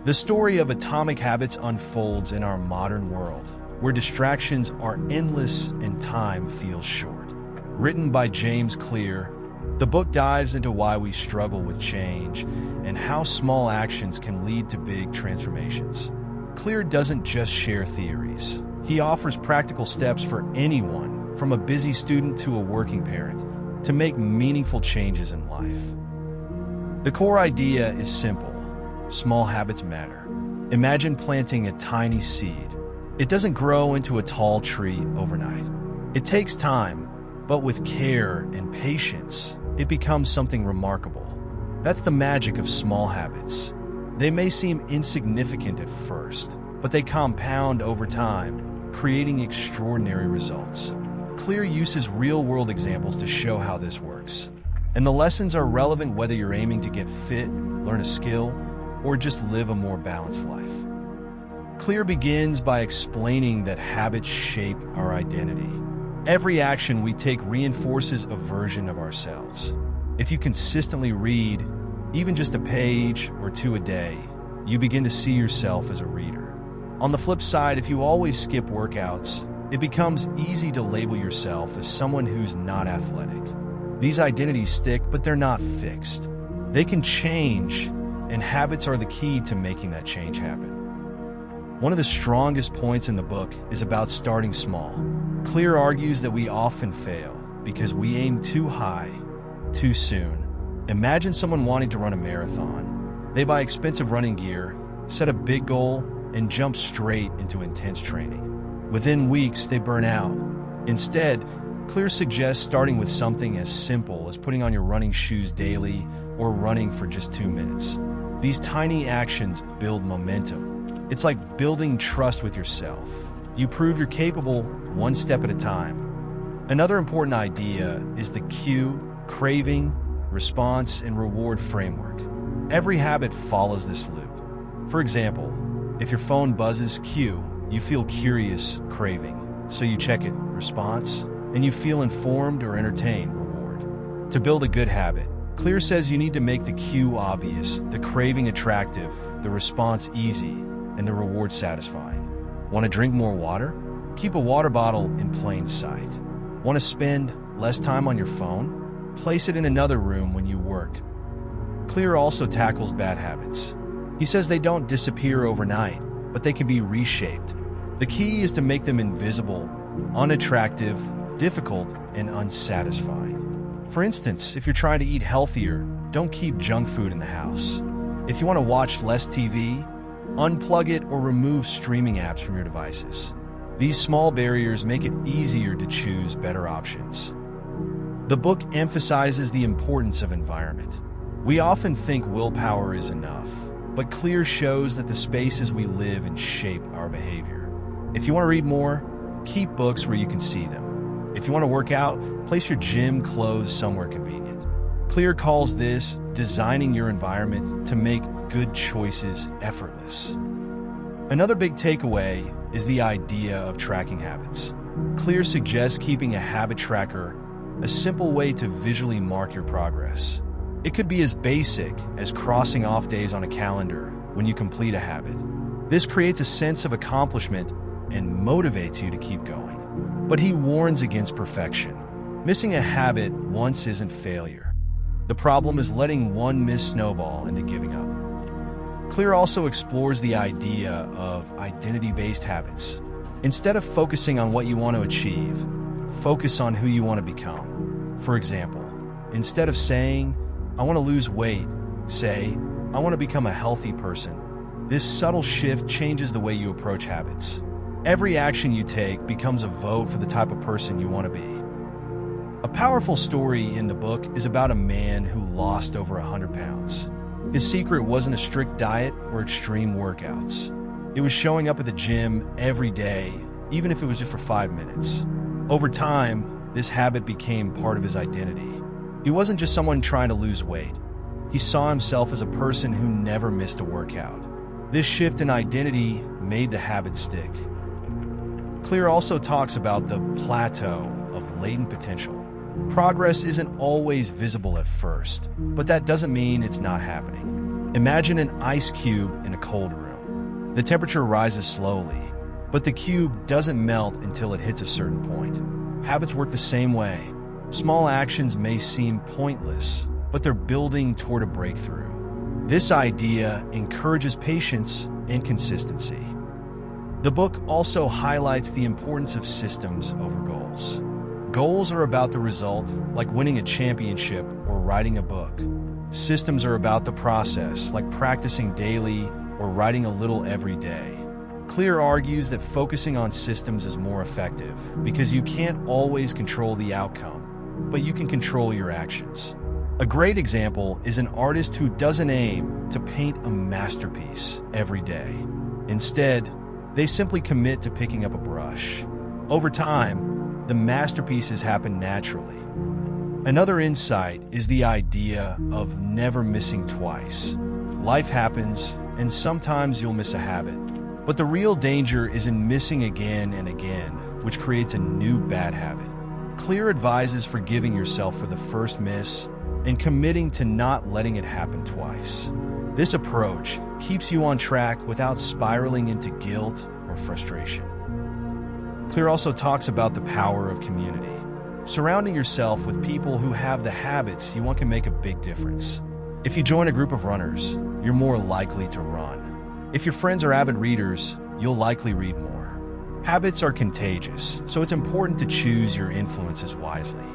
The story of atomic habits unfolds in our modern world, where distractions are endless and time feels short. Written by James Clear, the book dives into why we struggle with change and how small actions can lead to big transformations. Clear doesn't just share theories. He offers practical steps for anyone, from a busy student to a working parent, to make meaningful changes in life. The core idea is simple. Small habits matter. Imagine planting a tiny seed. It doesn't grow into a tall tree overnight. It takes time, but with care and patience, it becomes something remarkable. That's the magic of small habits. They may seem insignificant at first, but they compound over time, creating extraordinary results. Clear uses real-world examples to show how this works. And the lessons are relevant whether you're aiming to get fit, learn a skill, or just live a more balanced life. Clear begins by explaining that habits shape our identity. Every action we take reinforces a version of ourselves. If you consistently read, even just a page or two a day, you begin to see yourself as a reader. On the flip side, if you always skip workouts, it becomes easy to label yourself as someone who's not athletic. These identities stick, but they're not fixed. They can change, and habits are the key to making that change happen. One of the strongest points in the book is about starting small. Clear argues that we often fail because we aim too high, too soon. Imagine someone wanting to run a marathon. They buy expensive running gear, set a big goal, and jump straight into intense training. Within weeks, they burn out. Instead, Clear suggests starting with something as simple as putting on your running shoes daily or running for just 2 minutes. These tiny actions build momentum. It's like building trust with yourself. You prove you're capable one step at a time. Another important idea is the cue, craving, response, and reward framework. Every habit follows this loop. For example, if your phone buzzes, cue, you feel curious, craving, so you check it, response, and you feel informed or entertained, reward. To build a good habit, Clear says you need to make the cue obvious, the craving attractive, the response easy, and the reward satisfying. Want to drink more water? Keep a water bottle in plain sight. Want to spend less time on your phone? Place it in another room when you work. Clear also tackles bad habits. He says they don't disappear overnight, but they can be reshaped. The key is to make them invisible, unattractive, difficult, and unsatisfying. For instance, if you're trying to eat healthier, don't keep junk food in the house. If you want to watch less TV, unplug it or remove streaming apps from your devices. These small barriers make it easier to choose better options. The book emphasizes the importance of environment. We often think willpower is enough, but Clear shows that the spaces we live in shape our behavior. If you want to read more, keep books where you can see them. If you want to work out, place your gym clothes somewhere convenient. Clear calls this designing your environment to make good choices effortless. Another big takeaway is the idea of tracking habits. Clear suggests keeping a habit tracker, a simple way to visually mark your progress. It could be as basic as crossing off days on a calendar when you complete a habit. This creates a sense of accomplishment and motivates you to keep going. But he warns against perfection. Missing a habit once isn't failure. The problem is letting one miss snowball into giving up. Clear also explores the idea of identity-based habits. Instead of focusing on what you want to achieve, focus on who you want to become. For example, instead of saying, "I want to lose weight," say, "I want to become a healthy person." This subtle shift changes the way you approach habits. Every action you take becomes a vote for the type of person you want to be. A powerful story in the book is about a man who lost over 100 pounds. His secret wasn't a strict diet or extreme workouts. It was showing up at the gym every day, even if it was just for 5 minutes. Over time, this habit became part of his identity. He wasn't just someone trying to lose weight. He saw himself as a person who never missed a workout. This shift in identity made the habit stick. Clear also talks about the Plateau of Latent Potential. Progress isn't always visible at first, but that doesn't mean it's not happening. Imagine an ice cube in a cold room. The temperature rises slowly, but the cube doesn't melt until it hits a certain point. Habits work the same way. Small actions may seem pointless, but they're building toward a breakthrough. This idea encourages patience and consistency. The book also highlights the importance of systems over goals. Goals are about the result, like winning a championship or writing a book. Systems are about the process, like practicing daily or writing a little every day. Clear argues that focusing on systems is more effective because you can't always control the outcome, but you can control your actions. A great example is an artist who doesn't aim to paint a masterpiece every day. Instead, they simply commit to picking up a brush. Over time, the masterpieces happen naturally. Another insight is the idea of never missing twice. Life happens, and sometimes you'll miss a habit. But the real danger is in missing again and again, which creates a new bad habit. Clear advises forgiving yourself for the first miss and committing to not letting it happen twice. This approach keeps you on track without spiraling into guilt or frustration. Clear also talks about the power of community. Surrounding yourself with people who have the habits you want can make a big difference. If you join a group of runners, you're more likely to run. If your friends are avid readers, you'll likely read more. Habits are contagious, so it's important to choose your influences wisely.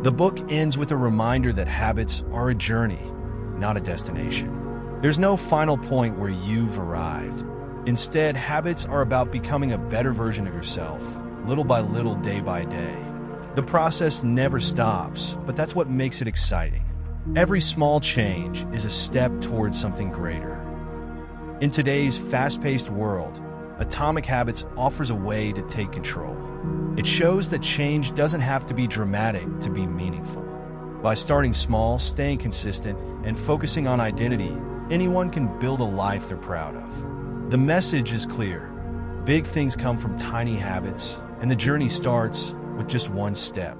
The book ends with a reminder that habits are a journey, not a destination. There's no final point where you've arrived. Instead, habits are about becoming a better version of yourself, little by little, day by day. The process never stops, but that's what makes it exciting. Every small change is a step towards something greater. In today's fast-paced world, Atomic Habits offers a way to take control. It shows that change doesn't have to be dramatic to be meaningful. By starting small, staying consistent, and focusing on identity, anyone can build a life they're proud of. The message is clear. Big things come from tiny habits, and the journey starts with just one step.